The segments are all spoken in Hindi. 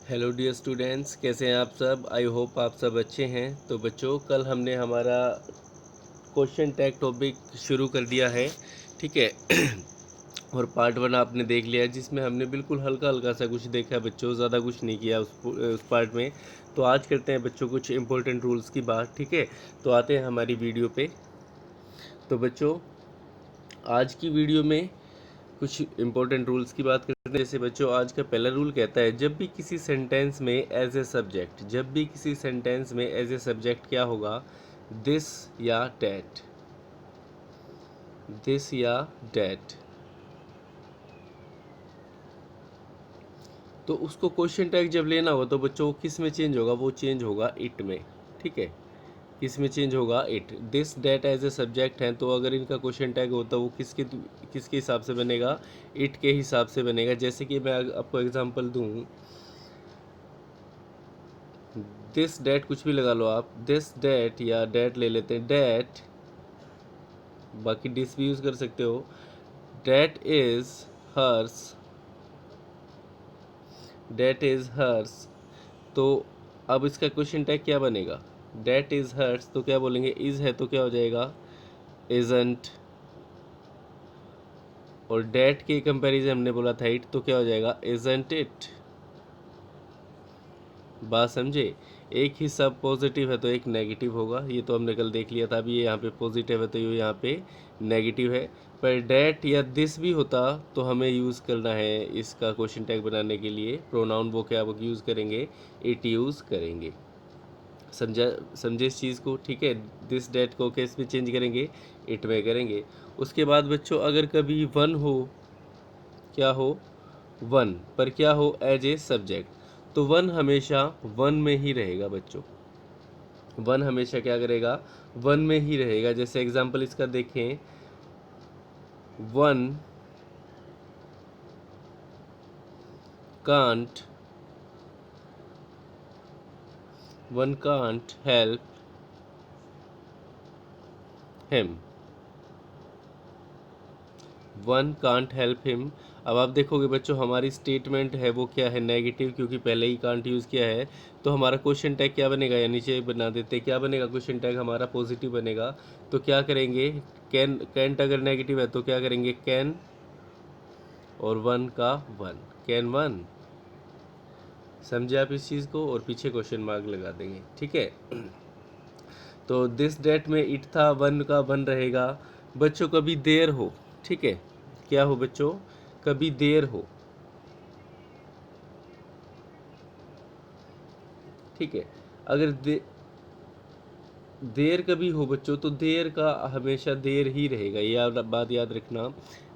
हेलो डियर स्टूडेंट्स, कैसे हैं आप सब। आई होप आप सब अच्छे हैं। तो बच्चों, कल हमने हमारा क्वेश्चन टैग टॉपिक शुरू कर दिया है, ठीक है। और पार्ट 1 आपने देख लिया है, जिसमें हमने बिल्कुल हल्का हल्का सा कुछ देखा बच्चों, ज़्यादा कुछ नहीं किया उस पार्ट में। तो आज करते हैं बच्चों कुछ इंपॉर्टेंट रूल्स की बात, ठीक है। तो आते हैं हमारी वीडियो पे। तो बच्चों, आज की वीडियो में कुछ इंपॉर्टेंट रूल्स की बात करते हैं। जैसे बच्चों, आज का पहला रूल कहता है, जब भी किसी सेंटेंस में एज ए सब्जेक्ट, जब भी किसी सेंटेंस में एज ए सब्जेक्ट क्या होगा, दिस या डैट, दिस या डैट, तो उसको क्वेश्चन टैग जब लेना हो तो बच्चों किस में चेंज होगा, वो चेंज होगा इट में, ठीक है। किस में चेंज होगा, it. This that as a subject है, तो अगर इनका क्वेश्चन टैग होता वो किसके हिसाब से बनेगा, इट के हिसाब से बनेगा। जैसे कि मैं आपको एग्जांपल दूं, दिस डैट कुछ भी लगा लो आप, दिस डैट या डैट ले लेते हैं, डैट, बाकी डिस भी यूज़ कर सकते हो। That is hers, that is hers, तो अब इसका क्वेश्चन टैग क्या बनेगा, डैट इज़ हर्स, तो क्या बोलेंगे, इज़ है तो क्या हो जाएगा, इजंट। और डैट के कंपैरिजन हमने बोला था इट, तो क्या हो जाएगा, इजंट इट। बात समझे। एक हिस्सा पॉजिटिव है तो एक नेगेटिव होगा, ये तो हमने कल देख लिया था। अभी ये यहाँ पे पॉजिटिव है तो ये यहाँ पे नेगेटिव है। पर डैट या दिस भी होता तो हमें यूज़ करना है इसका क्वेश्चन टैग बनाने के लिए प्रोनाउन, वो क्या यूज़ करेंगे, इट यूज़ करेंगे। समझा, समझे इस चीज़ को, ठीक है। दिस डैट को किस में चेंज करेंगे, इट में करेंगे। उसके बाद बच्चों, अगर कभी वन हो, क्या हो, वन, पर क्या हो, एज ए सब्जेक्ट, तो वन हमेशा वन में ही रहेगा बच्चों। वन हमेशा क्या करेगा, वन में ही रहेगा। जैसे एग्जांपल इसका देखें, one can't, one can't help him, one can't help him. अब आप देखोगे बच्चों, हमारी स्टेटमेंट है वो क्या है, नेगेटिव, क्योंकि पहले ही कांट यूज़ किया है। तो हमारा क्वेश्चन टैग क्या बनेगा, या नीचे बना देते, क्या बनेगा क्वेश्चन टैग हमारा, पॉजिटिव बनेगा। तो क्या करेंगे, कैन, कैंट अगर नेगेटिव है तो क्या करेंगे, कैन, और वन का वन, कैन वन। समझे आप इस चीज़ को, और पीछे क्वेश्चन मार्क लगा देंगे, ठीक है। तो दिस डेट में इट था, वन का वन रहेगा। बच्चों, कभी देर हो, ठीक है, क्या हो बच्चों, कभी देर हो, ठीक है। अगर देर कभी हो बच्चों, तो देर का हमेशा देर ही रहेगा, ये बात याद रखना।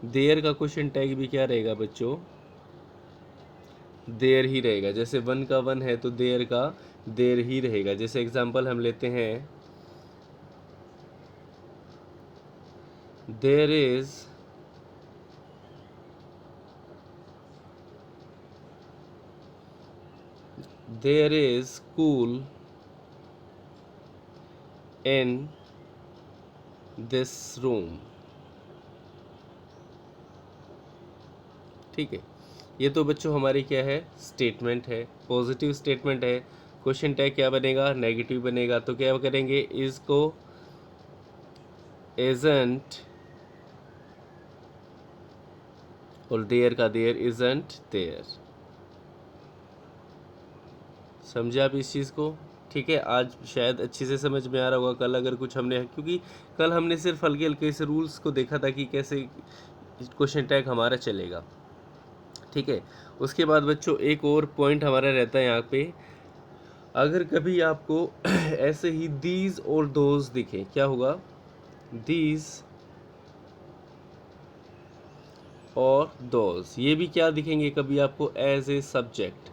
देर का क्वेश्चन टैग भी क्या रहेगा बच्चों, देर ही रहेगा। जैसे वन का वन है तो देर का देर ही रहेगा। जैसे एग्जांपल हम लेते हैं, there is there is school in this room, ठीक है। ये तो बच्चों हमारी क्या है, स्टेटमेंट है, पॉजिटिव स्टेटमेंट है। क्वेश्चन टैग क्या बनेगा, नेगेटिव बनेगा। तो क्या करेंगे, इज को एजेंट, और देयर का देयर, इजंट देयर। समझे आप इस चीज़ को, ठीक है। आज शायद अच्छे से समझ में आ रहा होगा। कल अगर कुछ हमने, क्योंकि कल हमने सिर्फ हल्के हल्के से रूल्स को देखा था कि कैसे क्वेश्चन टैग हमारा चलेगा, ठीक है। उसके बाद बच्चों, एक और पॉइंट हमारा रहता है यहाँ पे, अगर कभी आपको ऐसे ही दीज और दोज दिखे, क्या होगा, दीज और दोज, ये भी क्या दिखेंगे कभी आपको, एज ए सब्जेक्ट,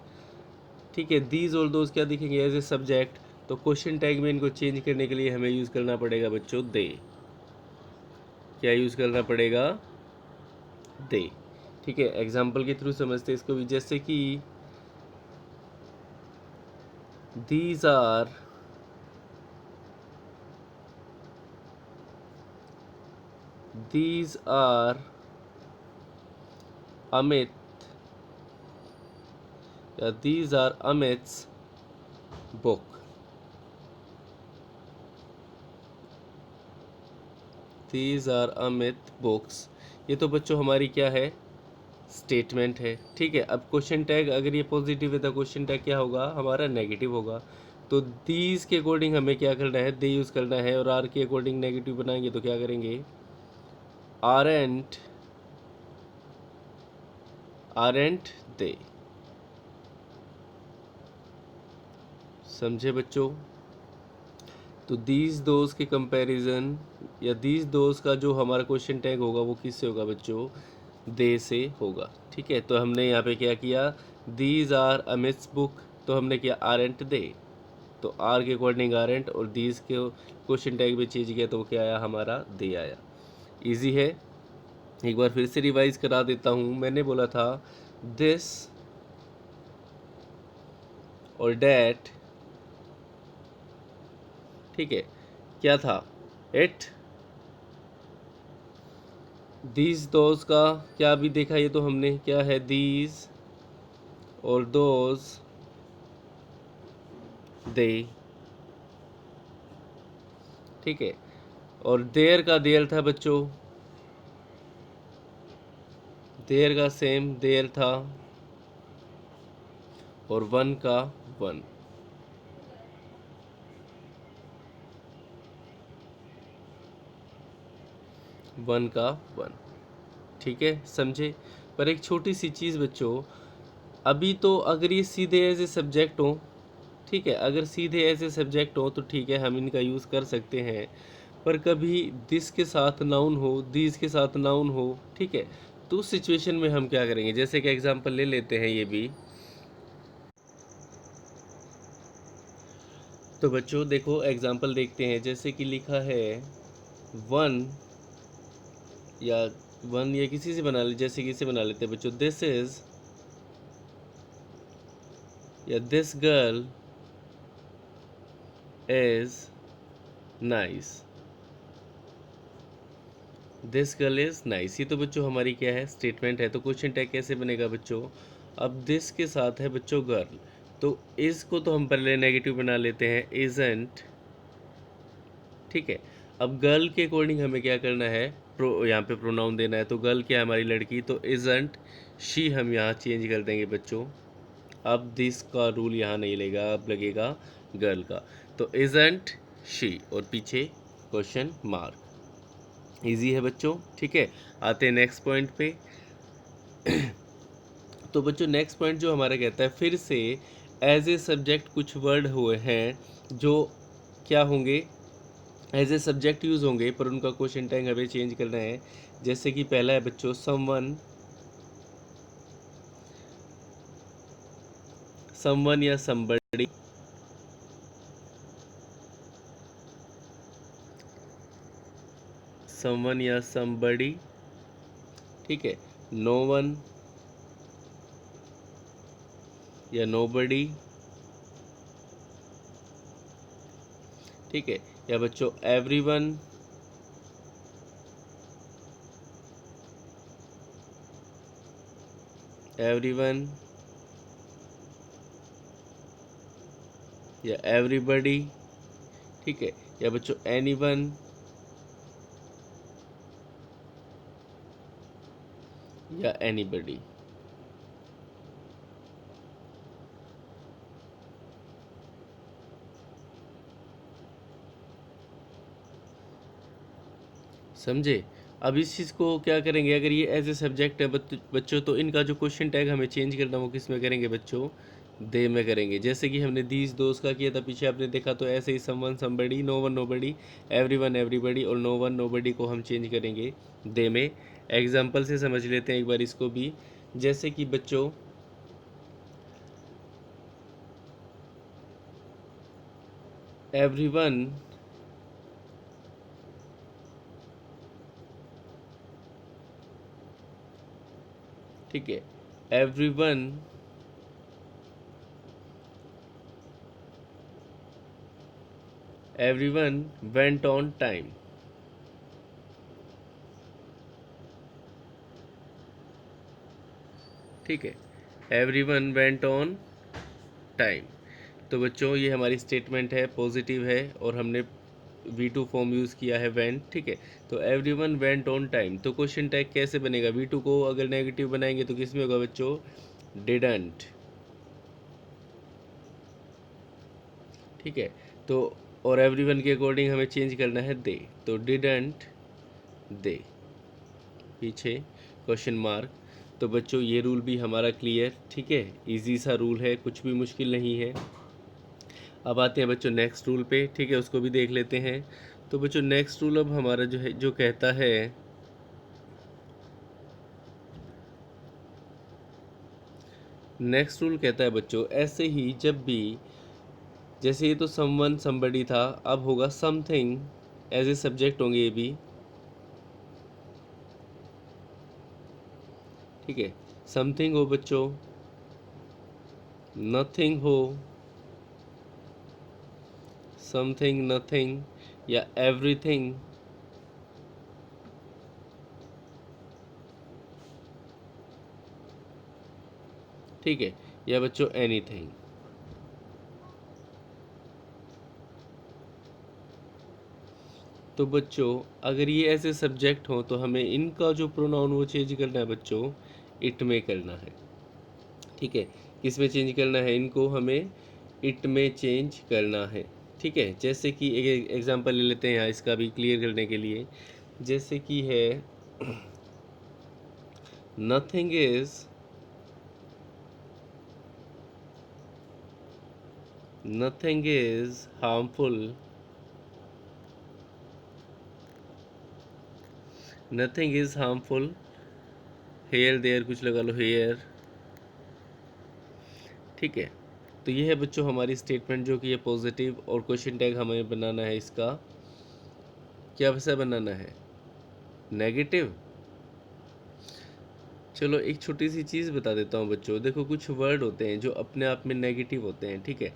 ठीक है। दीज और दोज क्या दिखेंगे, एज ए सब्जेक्ट। तो क्वेश्चन टैग में इनको चेंज करने के लिए हमें यूज़ करना पड़ेगा बच्चों, दे। क्या यूज़ करना पड़ेगा, दे, ठीक है। एग्जाम्पल के थ्रू समझते हैं इसको भी। जैसे कि these are these are Amit या these are Amit's book. These are Amit books. ये तो बच्चों हमारी क्या है, स्टेटमेंट है। ठीक है, अब क्वेश्चन टैग अगर ये पॉजिटिव है तो क्वेश्चन टैग क्या होगा हमारा, नेगेटिव होगा। तो दीज के अकॉर्डिंग हमें क्या करना है, दे यूज़ करना है, और आर के अकॉर्डिंग नेगेटिव बनाएंगे तो क्या करेंगे, आरेंट दे। समझे बच्चों। तो दीज दोज के कंपैरिजन या दीज दोज का जो हमारा क्वेश्चन टैग होगा वो किससे होगा बच्चों, दे से होगा। ठीक है, तो हमने यहाँ पे क्या किया, दीज आर अमित्स बुक, तो हमने किया आरेंट दे, तो आर के अकॉर्डिंग आरेंट, और दीज के क्वेश्चन टैग में चेंज किया तो क्या आया हमारा, दे आया। इजी है। एक बार फिर से रिवाइज करा देता हूँ। मैंने बोला था दिस और डैट, ठीक है, क्या था, इट, दीज दोज का क्या अभी देखा, ये तो हमने क्या है, दीज और दोज, दे। ठीक है, और देयर का देयर था बच्चों, देयर का सेम देयर था, और वन का वन। वन का वन। ठीक है, समझे। पर एक छोटी सी चीज़ बच्चों, अभी तो अगर ये सीधे एज ए सब्जेक्ट हो, ठीक है, अगर सीधे एज ए सब्जेक्ट हो तो ठीक है, हम इनका यूज़ कर सकते हैं। पर कभी दिस के साथ नाउन हो, दीज के साथ नाउन हो, ठीक है, तो उस सिचुएशन में हम क्या करेंगे, जैसे कि एग्जांपल ले लेते हैं ये भी। तो बच्चों देखो एग्जांपल देखते हैं, जैसे कि लिखा है वन, या वन या किसी से बना ले, जैसे कि इसे बना लेते हैं बच्चों, दिस इज, या this girl is nice, this girl is nice. ये तो बच्चों हमारी क्या है, स्टेटमेंट है। तो क्वेश्चन टैग कैसे बनेगा बच्चों, अब दिस के साथ है बच्चों गर्ल, तो इज को तो हम पहले नेगेटिव बना लेते हैं, इजंट। ठीक है, अब गर्ल के अकॉर्डिंग हमें क्या करना है, यहाँ पे प्रोनाउन देना है, तो गर्ल क्या है हमारी लड़की, तो इजंट शी हम यहाँ चेंज कर देंगे बच्चों। अब दिस का रूल यहाँ नहीं लगेगा, अब लगेगा गर्ल का, तो इजंट शी, और पीछे क्वेश्चन मार्क। इजी है बच्चों। ठीक है, आते हैं नेक्स्ट पॉइंट पे। तो बच्चों नेक्स्ट पॉइंट जो हमारा कहता है, फिर से एज ए सब्जेक्ट कुछ वर्ड हुए हैं जो क्या होंगे, एज ए सब्जेक्ट यूज़ होंगे, पर उनका क्वेश्चन टैग हमें चेंज करना है। जैसे कि पहला है बच्चों समवन, समवन या समबडी, समवन या समबडी। ठीक है, नो वन या नोबडी। ठीक है, या बच्चों एवरीवन, एवरीवन, या एवरीबडी। ठीक है, या बच्चों एनीवन, या एनीबडी। समझे। अब इस चीज़ को क्या करेंगे, अगर ये एज ए सब्जेक्ट है बच्चों, तो इनका जो क्वेश्चन टैग हमें चेंज करना वो किस में करेंगे बच्चों, दे में करेंगे। जैसे कि हमने दीज दोस्त का किया था पीछे आपने देखा, तो ऐसे ही someone somebody, no one nobody, everyone everybody, और नो वन नोबडी को हम चेंज करेंगे दे में। एग्जाम्पल से समझ लेते हैं एक बार इसको भी। जैसे कि बच्चों एवरीवन ठीक है, everyone everyone went on time. ठीक है, एवरीवन वेंट ऑन टाइम। तो बच्चों ये हमारी स्टेटमेंट है, पॉजिटिव है, और हमने V2 फॉर्म यूज़ किया है वेंट, ठीक है। तो एवरीवन वेंट ऑन टाइम, तो क्वेश्चन टैग कैसे बनेगा? V2 को अगर नेगेटिव बनाएंगे तो किस में होगा बच्चों? डिडंट, ठीक है। तो और एवरीवन के अकॉर्डिंग हमें चेंज करना है दे, तो डिडंट दे, पीछे क्वेश्चन मार्क। तो बच्चों ये रूल भी हमारा क्लियर, ठीक है, इजी सा रूल है, कुछ भी मुश्किल नहीं है। अब आते हैं बच्चों नेक्स्ट रूल पे, ठीक है, उसको भी देख लेते हैं। तो बच्चों नेक्स्ट रूल अब हमारा जो है, जो कहता है, नेक्स्ट रूल कहता है बच्चों ऐसे ही जब भी, जैसे ये तो समवन समबडी था, अब होगा समथिंग, एज ए सब्जेक्ट होंगे ये भी, ठीक है। समथिंग हो बच्चों, नथिंग हो, समथिंग नथिंग, या एवरीथिंग, ठीक है, या बच्चों एनीथिंग। तो बच्चों अगर ये ऐसे सब्जेक्ट हो तो हमें इनका जो प्रोनाउन वो चेंज करना है बच्चों, इट में करना है, ठीक है। किस में चेंज करना है इनको? हमें इट में चेंज करना है, ठीक है। जैसे कि एक एग्जांपल ले लेते हैं यहाँ इसका भी क्लियर करने के लिए, जैसे कि है nothing is, nothing is harmful, nothing is harmful here there, कुछ लगा लो हेयर, ठीक है। तो ये है बच्चों हमारी स्टेटमेंट जो कि है पॉजिटिव, और क्वेश्चन टैग हमें बनाना है इसका, क्या वैसा बनाना है? नेगेटिव। चलो एक छोटी सी चीज़ बता देता हूँ बच्चों, देखो कुछ वर्ड होते हैं जो अपने आप में नेगेटिव होते हैं, ठीक है।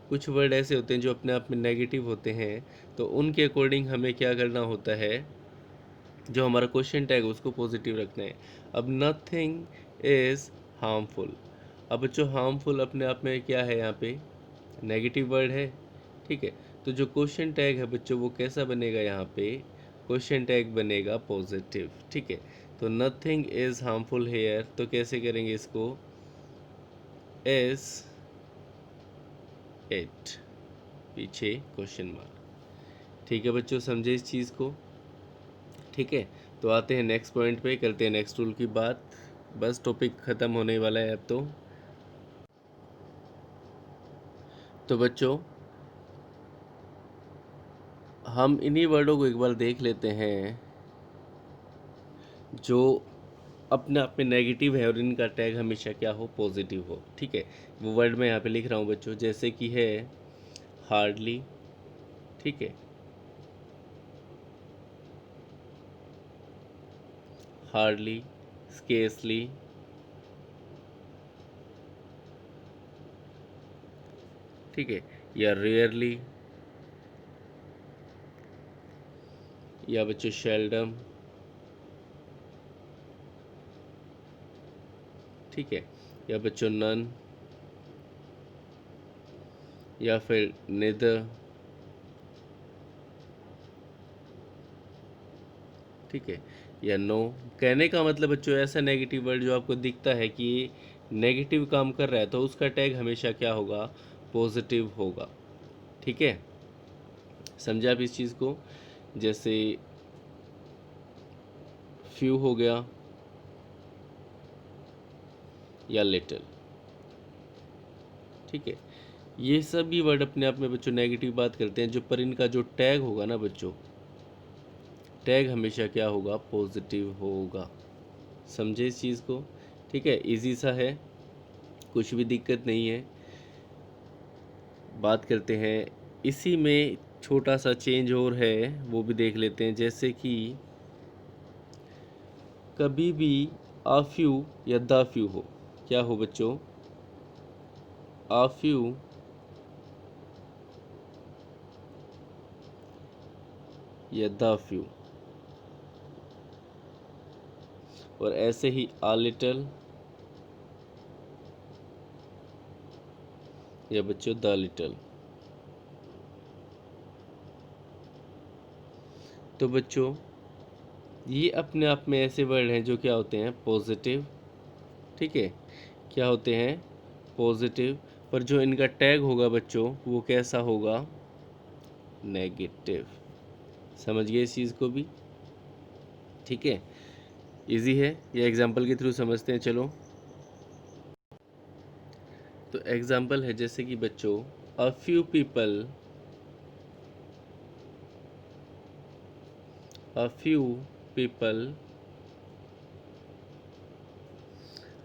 कुछ वर्ड ऐसे होते हैं जो अपने आप में नेगेटिव होते हैं, तो उनके अकॉर्डिंग हमें क्या करना होता है, जो हमारा क्वेश्चन टैग है उसको पॉजिटिव रखना है। अब नथिंग इज़ हार्मफुल, अब बच्चों हार्मफुल अपने आप में क्या है, यहाँ पे नेगेटिव वर्ड है, ठीक है। तो जो क्वेश्चन टैग है बच्चों वो कैसा बनेगा, यहाँ पे क्वेश्चन टैग बनेगा पॉजिटिव, ठीक है। तो नथिंग इज़ हार्मफुल हेयर, तो कैसे करेंगे इसको? इज इट, पीछे क्वेश्चन मार्क, ठीक है बच्चों, समझे इस चीज़ को? ठीक है। तो आते हैं नेक्स्ट पॉइंट पे, करते हैं नेक्स्ट रूल की बात। बस टॉपिक ख़त्म होने वाला है अब तो बच्चों हम इन्हीं वर्डों को एक बार देख लेते हैं जो अपने आप में नेगेटिव है और इनका टैग हमेशा क्या हो, पॉजिटिव हो, ठीक है। वो वर्ड मैं यहाँ पे लिख रहा हूँ बच्चों, जैसे कि है हार्डली, ठीक है, हार्डली, स्केर्सली, ठीक है, या रेयरली, या बच्चों शेल्डम, ठीक है, या बच्चों नन, या फिर नेदर, ठीक है, या नो। कहने का मतलब बच्चों ऐसा नेगेटिव वर्ड जो आपको दिखता है कि ये नेगेटिव काम कर रहा है, तो उसका टैग हमेशा क्या होगा, पॉजिटिव होगा, ठीक है। समझा आप इस चीज़ को? जैसे फ्यू हो गया, या लिटिल, ठीक है। ये सभी वर्ड अपने आप में बच्चों नेगेटिव बात करते हैं, जो पर इनका जो टैग होगा ना बच्चों, टैग हमेशा क्या होगा, पॉजिटिव होगा। समझे इस चीज़ को? ठीक है, इजी सा है, कुछ भी दिक्कत नहीं है। बात करते हैं इसी में, छोटा सा चेंज और है वो भी देख लेते हैं। जैसे कि कभी भी आ फ्यू या द फ्यू हो, क्या हो बच्चों, आ फ्यू या द फ्यू, और ऐसे ही आ लिटल, या बच्चों द लिटल। तो बच्चों ये अपने आप में ऐसे वर्ड हैं जो क्या होते हैं पॉजिटिव, ठीक है, क्या होते हैं पॉजिटिव, पर जो इनका टैग होगा बच्चों वो कैसा होगा नेगेटिव। समझ गए इस चीज़ को भी, ठीक है, इजी है, ये एग्जांपल के थ्रू समझते हैं। चलो तो एग्जांपल है जैसे कि बच्चों a few people, a few people,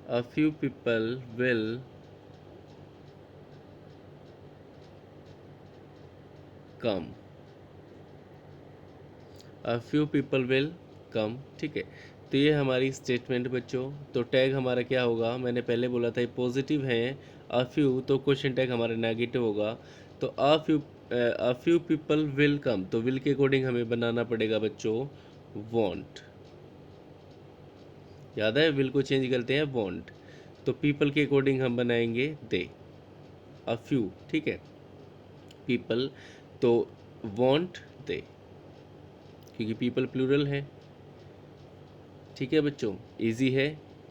a few people will come, a few people will come, ठीक है। तो ये हमारी स्टेटमेंट बच्चों। तो टैग हमारा क्या होगा, मैंने पहले बोला था ये पॉजिटिव है, a few, तो क्वेश्चन टैग हमारा नेगेटिव होगा। तो a few people will come, तो will के अकॉर्डिंग हमें बनाना पड़ेगा बच्चों want। याद है will को चेंज करते हैं want। तो people के अकॉर्डिंग हम बनाएंगे they, a few, ठीक है, पीपल, तो वॉन्ट दे, क्योंकि पीपल प्लूरल है, ठीक है बच्चों, इजी है,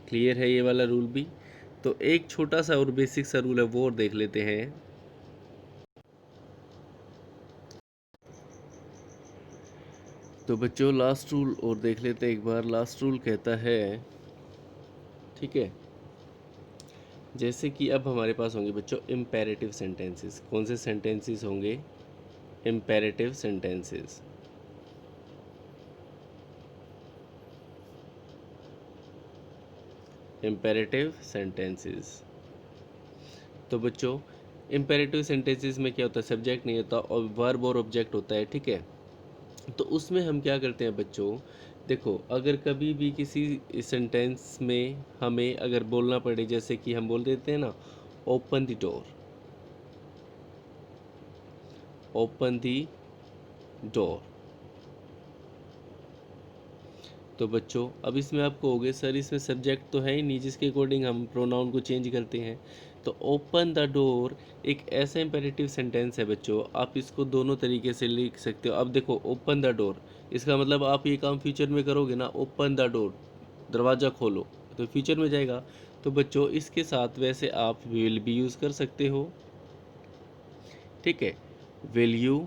क्लियर है ये वाला रूल भी। तो एक छोटा सा और बेसिक सा रूल है वो और देख लेते हैं। तो बच्चों लास्ट रूल और देख लेते हैं एक बार। लास्ट रूल कहता है, ठीक है, जैसे कि अब हमारे पास होंगे बच्चों इम्पेरेटिव सेंटेंसेस। कौन से सेंटेंसेस होंगे, इम्पेरेटिव सेंटेंसेस। Imperative sentences. तो बच्चों इम्पेरेटिव सेंटेंसेस में क्या होता है, सब्जेक्ट नहीं होता और वर्ब और ऑब्जेक्ट होता है, ठीक है। तो उसमें हम क्या करते हैं बच्चों, देखो अगर कभी भी किसी सेंटेंस में हमें अगर बोलना पड़े, जैसे कि हम बोल देते हैं ना open the door, open the door. तो बच्चों अब इसमें आप कहोगे सर इसमें सब्जेक्ट तो है ही नहीं जिसके अकॉर्डिंग हम प्रोनाउन को चेंज करते हैं। तो ओपन द डोर एक ऐसा इंपेरेटिव सेंटेंस है बच्चों, आप इसको दोनों तरीके से लिख सकते हो। अब देखो ओपन द डोर, इसका मतलब आप ये काम फ्यूचर में करोगे ना, ओपन द डोर, दरवाज़ा खोलो, तो फ्यूचर में जाएगा। तो बच्चों इसके साथ वैसे आप विल भी यूज़ कर सकते हो, ठीक है, विल यू,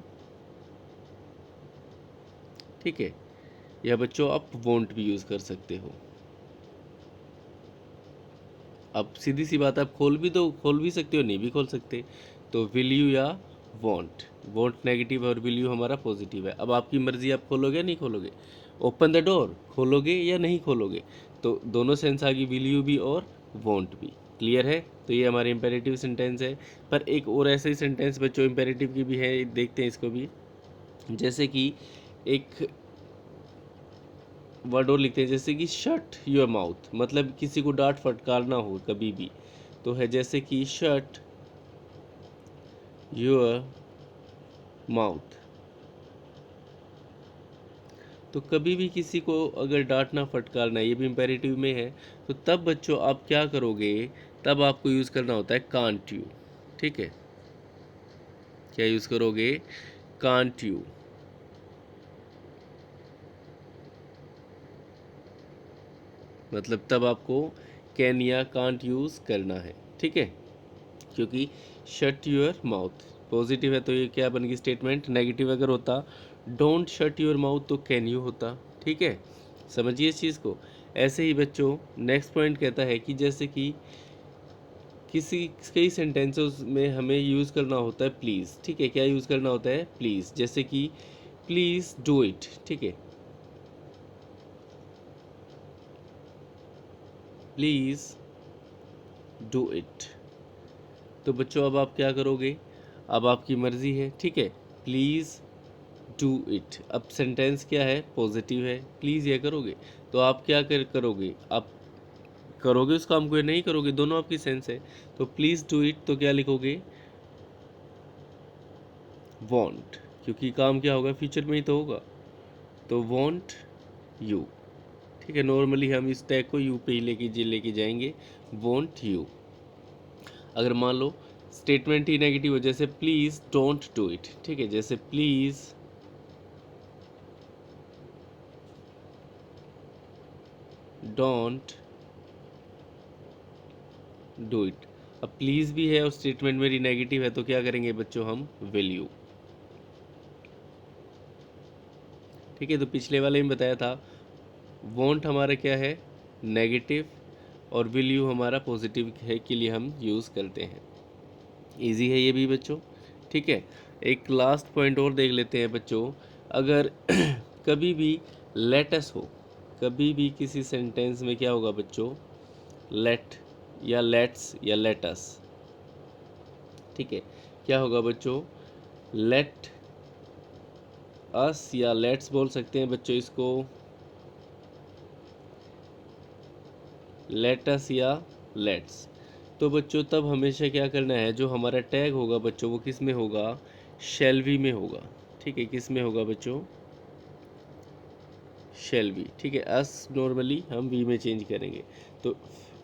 ठीक है, या बच्चों आप वोंट भी यूज़ कर सकते हो। अब सीधी सी बात है, आप खोल भी दो, खोल भी सकते हो, नहीं भी खोल सकते। तो विल यू या वॉन्ट, वॉन्ट नेगेटिव और विल यू हमारा पॉजिटिव है। अब आपकी मर्जी, आप खोलोगे या नहीं खोलोगे। ओपन द डोर, खोलोगे या नहीं खोलोगे। तो दोनों सेंस आ गई, विल यू भी और वॉन्ट भी। क्लियर है। तो ये हमारे इंपेरेटिव सेंटेंस है। पर एक और ऐसे ही सेंटेंस बच्चों इंपेरेटिव की भी है, देखते हैं इसको भी। जैसे कि एक वर्ड और लिखते हैं, जैसे कि शट योर माउथ, मतलब किसी को डांट फटकारना हो कभी भी, तो है जैसे कि शट योर माउथ। तो कभी भी किसी को अगर डांटना फटकारना, ये भी इम्पेरेटिव में है, तो तब बच्चों आप क्या करोगे, तब आपको यूज़ करना होता है कांट यू, ठीक है। क्या यूज़ करोगे, कांट यू, मतलब तब आपको कैन या कांट यूज़ करना है, ठीक है। क्योंकि शट योर माउथ पॉजिटिव है, तो ये क्या बन गई स्टेटमेंट। नेगेटिव अगर होता डोंट शट योर माउथ, तो कैन यू होता, ठीक है। समझिए इस चीज़ को। ऐसे ही बच्चों नेक्स्ट पॉइंट कहता है कि जैसे कि किसी कई सेंटेंसेस में हमें यूज़ करना होता है प्लीज़, ठीक है। क्या यूज़ करना होता है, प्लीज़। जैसे कि प्लीज़ डू इट, ठीक है, प्लीज़ डू इट। तो बच्चों अब आप क्या करोगे, अब आपकी मर्ज़ी है, ठीक है। प्लीज़ डू इट, अब सेंटेंस क्या है, पॉजिटिव है, प्लीज़ ये करोगे। तो आप क्या करोगे, आप करोगे उस काम को या नहीं करोगे, दोनों आपकी सेंस है। तो प्लीज़ डू इट, तो क्या लिखोगे, वॉन्ट, क्योंकि काम क्या होगा, फ्यूचर में ही तो होगा। तो वॉन्ट यू, ठीक है। नॉर्मली हम इस टैग को यू पे ही लेके जाएंगे, वॉन्ट यू। अगर मान लो स्टेटमेंट ही नेगेटिव हो, जैसे प्लीज़ डोंट डू इट, ठीक है, जैसे प्लीज़ डोंट डू इट। अब प्लीज़ भी है और स्टेटमेंट मेरी नेगेटिव है, तो क्या करेंगे बच्चों हम, विल यू। ठीक है, तो पिछले वाले में बताया था वॉन्ट हमारा क्या है, नेगेटिव, और विल यू हमारा पॉजिटिव है के लिए हम यूज़ करते हैं। इजी है ये भी बच्चों। ठीक है, एक लास्ट पॉइंट और देख लेते हैं बच्चों। अगर कभी भी लेटस हो, कभी भी किसी सेंटेंस में क्या होगा बच्चों, लेट या लेट्स या लेटस। ठीक है, क्या होगा बच्चों, लेट अस या लेट्स बोल सकते हैं बच्चों इसको, लेटस या लेट्स। तो बच्चों तब हमेशा क्या करना है, जो हमारा टैग होगा बच्चों वो किस में होगा, शैल बी में होगा। ठीक है, किस में होगा बच्चों, शैल बी। ठीक है, अस नॉर्मली हम वी में चेंज करेंगे, तो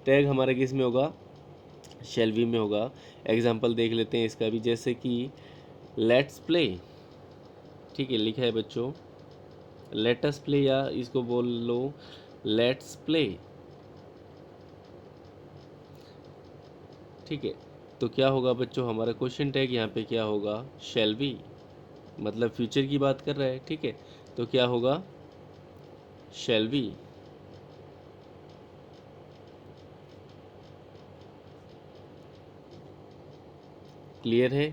टैग हमारा किस में होगा, शैल बी में होगा। एग्जाम्पल देख लेते हैं इसका भी, जैसे कि लेट्स प्ले। ठीक है, लिखा है बच्चों लेटस प्ले, या इसको बोल लो लेट्स प्ले। ठीक है, तो क्या होगा बच्चों, हमारा क्वेश्चन टैग यहाँ पे क्या होगा, शैल बी, मतलब फ्यूचर की बात कर रहा है। ठीक है, तो क्या होगा, शैल बी। क्लियर है।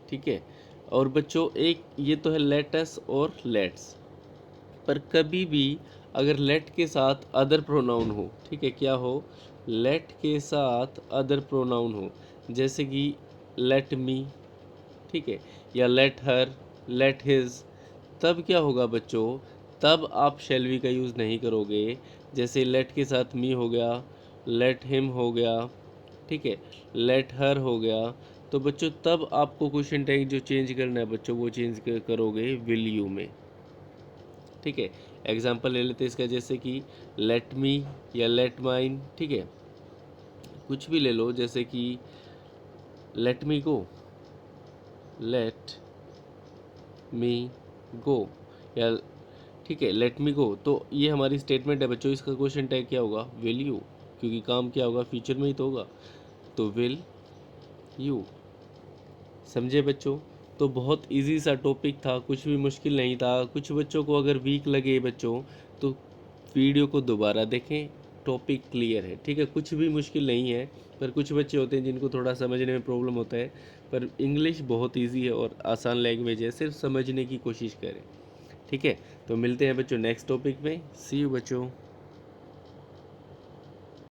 ठीक है, और बच्चों एक ये तो है लेटस और लेट्स, पर कभी भी अगर लेट के साथ अदर प्रोनाउन हो, ठीक है, क्या हो, लेट के साथ अदर प्रोनाउन हो, जैसे कि लेट मी, ठीक है, या लेट हर, लेट हिज, तब क्या होगा बच्चों, तब आप शैल बी का यूज़ नहीं करोगे। जैसे लेट के साथ मी हो गया, लेट हिम हो गया, ठीक है, लेट हर हो गया, तो बच्चों तब आपको क्वेश्चन टैग जो चेंज करना है बच्चों, वो चेंज करोगे विल यू में। ठीक है, एग्जाम्पल ले लेते हैं इसका, जैसे कि लेट मी या लेट माइन। ठीक है, कुछ भी ले लो, जैसे कि लेट मी गो, लेट मी गो, या ठीक है लेट मी गो, तो ये हमारी स्टेटमेंट है बच्चों, इसका क्वेश्चन टैग क्या होगा, विल यू, क्योंकि काम क्या होगा, फ्यूचर में ही तो होगा, तो विल यू। समझे बच्चों। तो बहुत इजी सा टॉपिक था, कुछ भी मुश्किल नहीं था। कुछ बच्चों को अगर वीक लगे बच्चों, तो वीडियो को दोबारा देखें, टॉपिक क्लियर है। ठीक है, कुछ भी मुश्किल नहीं है, पर कुछ बच्चे होते हैं जिनको थोड़ा समझने में प्रॉब्लम होता है, पर इंग्लिश बहुत इजी है और आसान लैंग्वेज है, सिर्फ समझने की कोशिश करें। ठीक है, तो मिलते हैं बच्चों नेक्स्ट टॉपिक में। सी यू बच्चों।